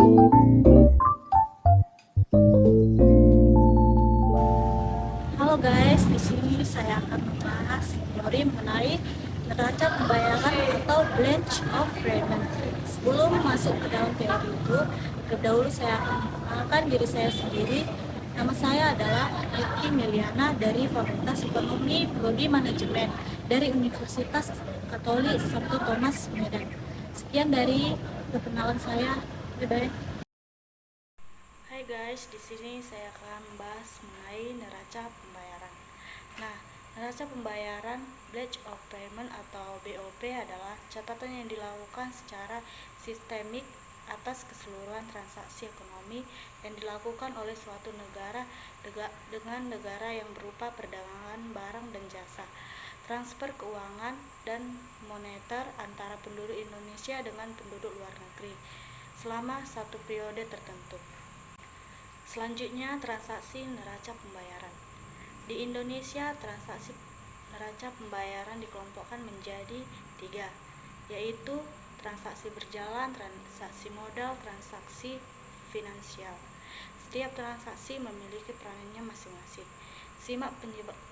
Halo guys, di sini saya akan membahas teori mengenai neraca pembayaran atau branch of payment. Sebelum masuk ke dalam teori itu, terlebih dahulu saya akan memperkenalkan diri saya sendiri. Nama saya adalah Eki Meliana dari Fakultas Ekonomi Prodi Manajemen dari Universitas Katolik Santo Thomas Medan. Sekian dari perkenalan saya. Bye-bye. Hai guys, di sini saya akan membahas mengenai neraca pembayaran. Nah, neraca pembayaran Batch of Payment atau BOP adalah catatan yang dilakukan secara sistemik atas keseluruhan transaksi ekonomi yang dilakukan oleh suatu negara dengan negara yang berupa perdagangan barang dan jasa, transfer keuangan dan moneter antara penduduk Indonesia dengan penduduk luar negeri selama satu periode tertentu. Selanjutnya, transaksi neraca pembayaran. Di Indonesia, transaksi neraca pembayaran dikelompokkan menjadi 3, yaitu transaksi berjalan, transaksi modal, transaksi finansial. Setiap transaksi memiliki peranannya masing-masing. Simak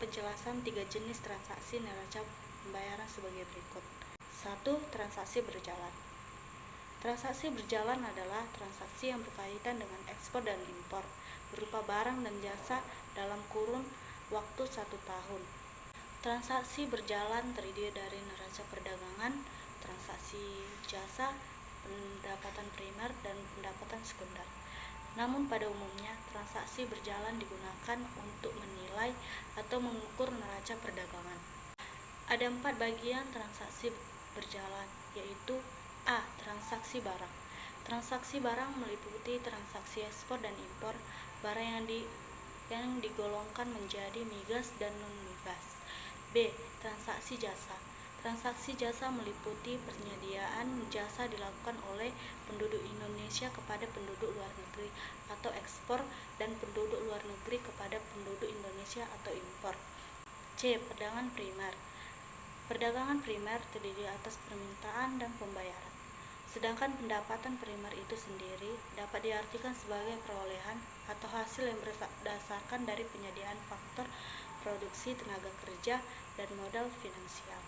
penjelasan 3 jenis transaksi neraca pembayaran sebagai berikut. 1. Transaksi berjalan. Transaksi berjalan adalah transaksi yang berkaitan dengan ekspor dan impor berupa barang dan jasa dalam kurun waktu 1 tahun. Transaksi berjalan terdiri dari neraca perdagangan, transaksi jasa, pendapatan primer, dan pendapatan sekunder. Namun pada umumnya, transaksi berjalan digunakan untuk menilai atau mengukur neraca perdagangan. Ada 4 bagian transaksi berjalan, yaitu A. Transaksi barang. Transaksi barang meliputi transaksi ekspor dan impor barang yang digolongkan menjadi migas dan non-migas. B. Transaksi jasa. Transaksi jasa meliputi penyediaan jasa dilakukan oleh penduduk Indonesia kepada penduduk luar negeri atau ekspor dan penduduk luar negeri kepada penduduk Indonesia atau impor. C. Perdagangan primer. Perdagangan primer terdiri atas permintaan dan pembayaran. Sedangkan pendapatan primer itu sendiri dapat diartikan sebagai perolehan atau hasil yang berdasarkan dari penyediaan faktor produksi tenaga kerja dan modal finansial.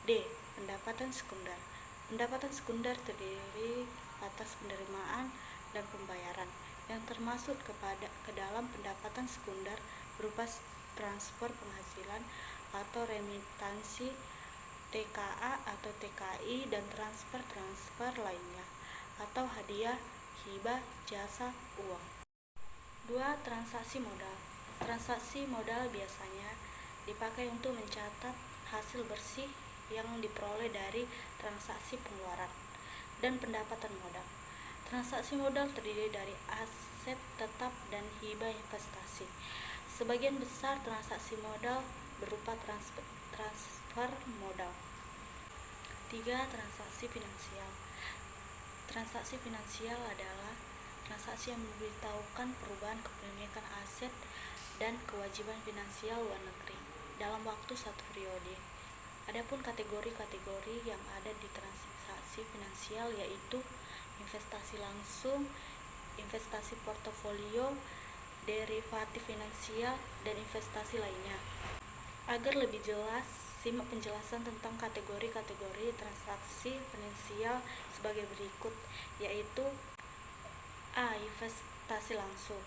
D. Pendapatan sekunder. Pendapatan sekunder terdiri atas penerimaan dan pembayaran yang termasuk ke dalam pendapatan sekunder berupa transfer penghasilan atau remitansi, TKA atau TKI, dan transfer lainnya atau hadiah, hibah, jasa, uang. 2. Transaksi modal. Transaksi modal biasanya dipakai untuk mencatat hasil bersih yang diperoleh dari transaksi pengeluaran dan pendapatan modal. Transaksi modal terdiri dari aset tetap dan hibah investasi. Sebagian besar transaksi modal berupa transfer modal. 3. Transaksi finansial. Transaksi finansial adalah transaksi yang memberitahukan perubahan kepemilikan aset dan kewajiban finansial luar negeri dalam waktu satu periode. Adapun kategori-kategori yang ada di transaksi finansial yaitu investasi langsung, investasi portofolio, derivatif finansial, dan investasi lainnya. Agar lebih jelas, simak penjelasan tentang kategori-kategori transaksi finansial sebagai berikut, yaitu A. Investasi langsung.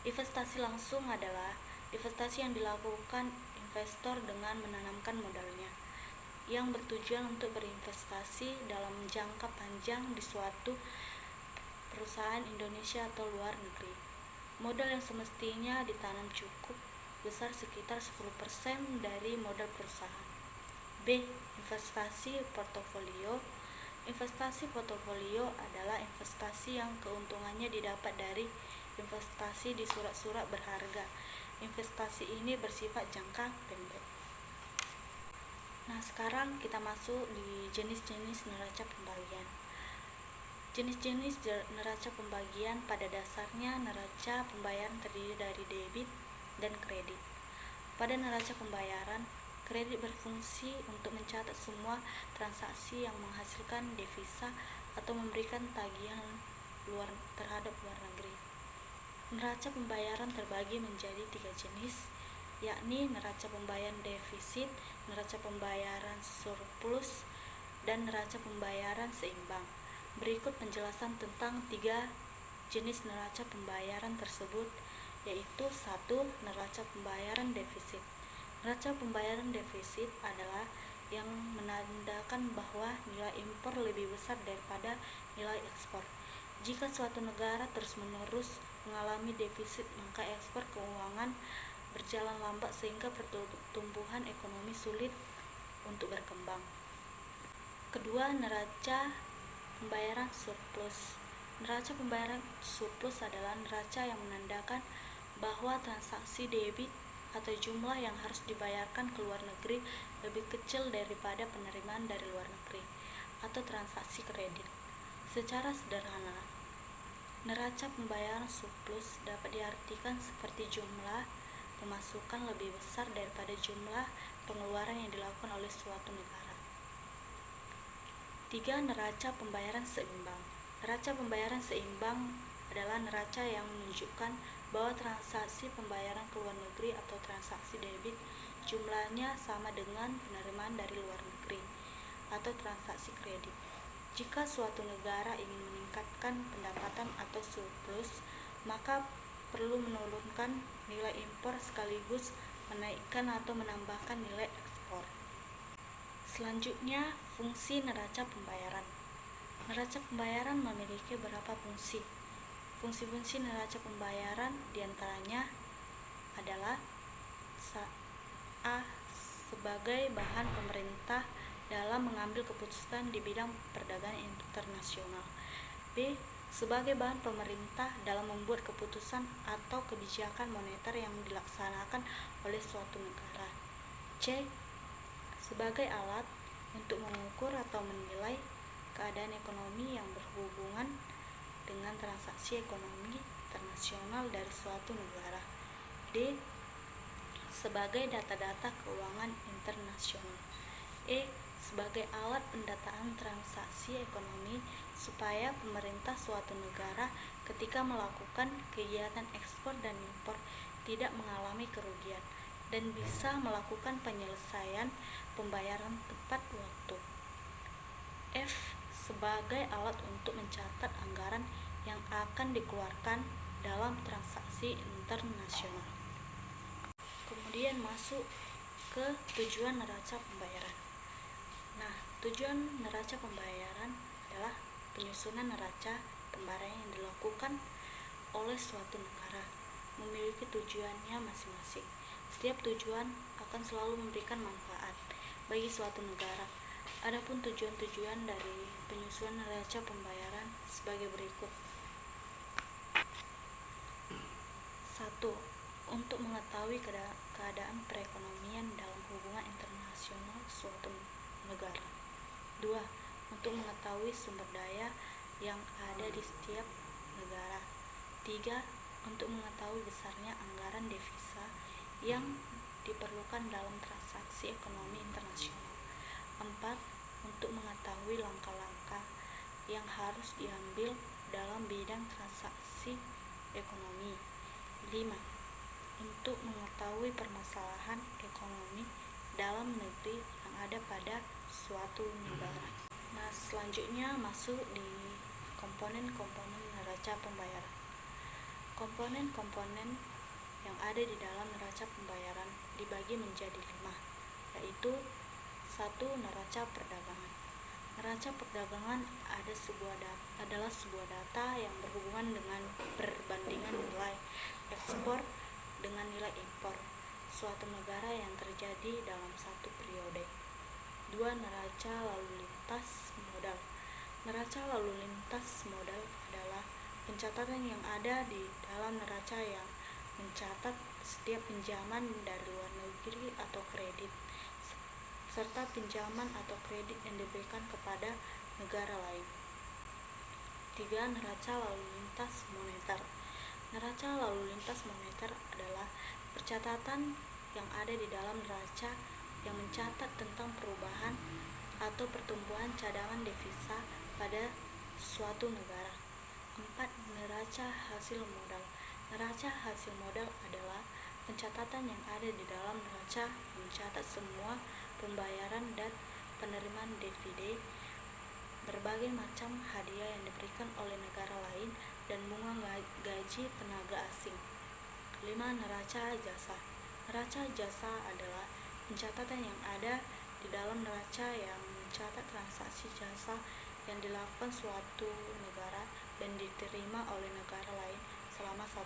Investasi langsung adalah investasi yang dilakukan investor dengan menanamkan modalnya, yang bertujuan untuk berinvestasi dalam jangka panjang di suatu perusahaan Indonesia atau luar negeri. Modal yang semestinya ditanam cukup besar sekitar 10% dari modal perusahaan. B. Investasi portofolio. Investasi portofolio adalah investasi yang keuntungannya didapat dari investasi di surat-surat berharga. Investasi ini bersifat jangka pendek. Nah, sekarang kita masuk di jenis-jenis neraca pembagian. Jenis-jenis neraca pembagian pada dasarnya neraca pembayaran terdiri dari debit dan kredit. Pada neraca pembayaran, kredit berfungsi untuk mencatat semua transaksi yang menghasilkan devisa atau memberikan tagihan terhadap luar negeri. Neraca pembayaran terbagi menjadi 3 jenis, yakni neraca pembayaran defisit, neraca pembayaran surplus, dan neraca pembayaran seimbang. Berikut penjelasan tentang 3 jenis neraca pembayaran tersebut, yaitu 1. Neraca pembayaran defisit. Neraca pembayaran defisit adalah yang menandakan bahwa nilai impor lebih besar daripada nilai ekspor. Jika suatu negara terus-menerus mengalami defisit, maka ekspor keuangan berjalan lambat sehingga pertumbuhan ekonomi sulit untuk berkembang. Kedua, neraca pembayaran surplus. Neraca pembayaran surplus adalah neraca yang menandakan bahwa transaksi debit atau jumlah yang harus dibayarkan ke luar negeri lebih kecil daripada penerimaan dari luar negeri, atau transaksi kredit. Secara sederhana, neraca pembayaran surplus dapat diartikan seperti jumlah pemasukan lebih besar daripada jumlah pengeluaran yang dilakukan oleh suatu negara. 3. Neraca pembayaran seimbang. Neraca pembayaran seimbang adalah neraca yang menunjukkan bahwa transaksi pembayaran ke luar negeri atau transaksi debit jumlahnya sama dengan penerimaan dari luar negeri, atau transaksi kredit. Jika suatu negara ingin meningkatkan pendapatan atau surplus, maka perlu menurunkan nilai impor sekaligus menaikkan atau menambahkan nilai ekspor. Selanjutnya, fungsi neraca pembayaran. Neraca pembayaran memiliki beberapa fungsi. Fungsi-fungsi neraca pembayaran diantaranya adalah A. Sebagai bahan pemerintah dalam mengambil keputusan di bidang perdagangan internasional. B. Sebagai bahan pemerintah dalam membuat keputusan atau kebijakan moneter yang dilaksanakan oleh suatu negara. C. Sebagai alat untuk mengukur atau menilai keadaan ekonomi yang berhubungan dengan transaksi ekonomi internasional dari suatu negara. D. Sebagai data-data keuangan internasional. E. Sebagai alat pendataan transaksi ekonomi supaya pemerintah suatu negara ketika melakukan kegiatan ekspor dan impor tidak mengalami kerugian dan bisa melakukan penyelesaian pembayaran tepat waktu. F. Sebagai alat untuk mencatat anggaran yang akan dikeluarkan dalam transaksi internasional. Kemudian masuk ke tujuan neraca pembayaran. Nah, tujuan neraca pembayaran adalah penyusunan neraca pembayaran yang dilakukan oleh suatu negara memiliki tujuannya masing-masing. Setiap tujuan akan selalu memberikan manfaat bagi suatu negara. Adapun tujuan-tujuan dari penyusunan neraca pembayaran sebagai berikut. 1. Untuk mengetahui keadaan perekonomian dalam hubungan internasional suatu negara. 2. Untuk mengetahui sumber daya yang ada di setiap negara. 3. Untuk mengetahui besarnya anggaran devisa yang diperlukan dalam transaksi ekonomi internasional. 4. Untuk mengetahui langkah-langkah yang harus diambil dalam bidang transaksi ekonomi. 5. Untuk mengetahui permasalahan ekonomi dalam negeri yang ada pada suatu negara. Nah, selanjutnya masuk di komponen-komponen neraca pembayaran. Komponen-komponen yang ada di dalam neraca pembayaran dibagi menjadi 5, yaitu 1. Neraca perdagangan. Neraca perdagangan adalah sebuah data yang berhubungan dengan perbandingan nilai ekspor dengan nilai impor suatu negara yang terjadi dalam satu periode. 2. Neraca lalu lintas modal. Neraca lalu lintas modal adalah pencatatan yang ada di dalam neraca yang mencatat setiap pinjaman dari luar negeri atau kredit, serta pinjaman atau kredit yang diberikan kepada negara lain. 3. Neraca lalu lintas moneter. Neraca lalu lintas moneter adalah percatatan yang ada di dalam neraca yang mencatat tentang perubahan atau pertumbuhan cadangan devisa pada suatu negara. 4. Neraca hasil modal. Neraca hasil modal adalah pencatatan yang ada di dalam neraca mencatat semua pembayaran dan penerimaan dividen, berbagai macam hadiah yang diberikan oleh negara lain, dan bunga gaji tenaga asing. 5. Neraca jasa. Neraca jasa adalah pencatatan yang ada di dalam neraca yang mencatat transaksi jasa yang dilakukan suatu negara dan diterima oleh negara lain selama 1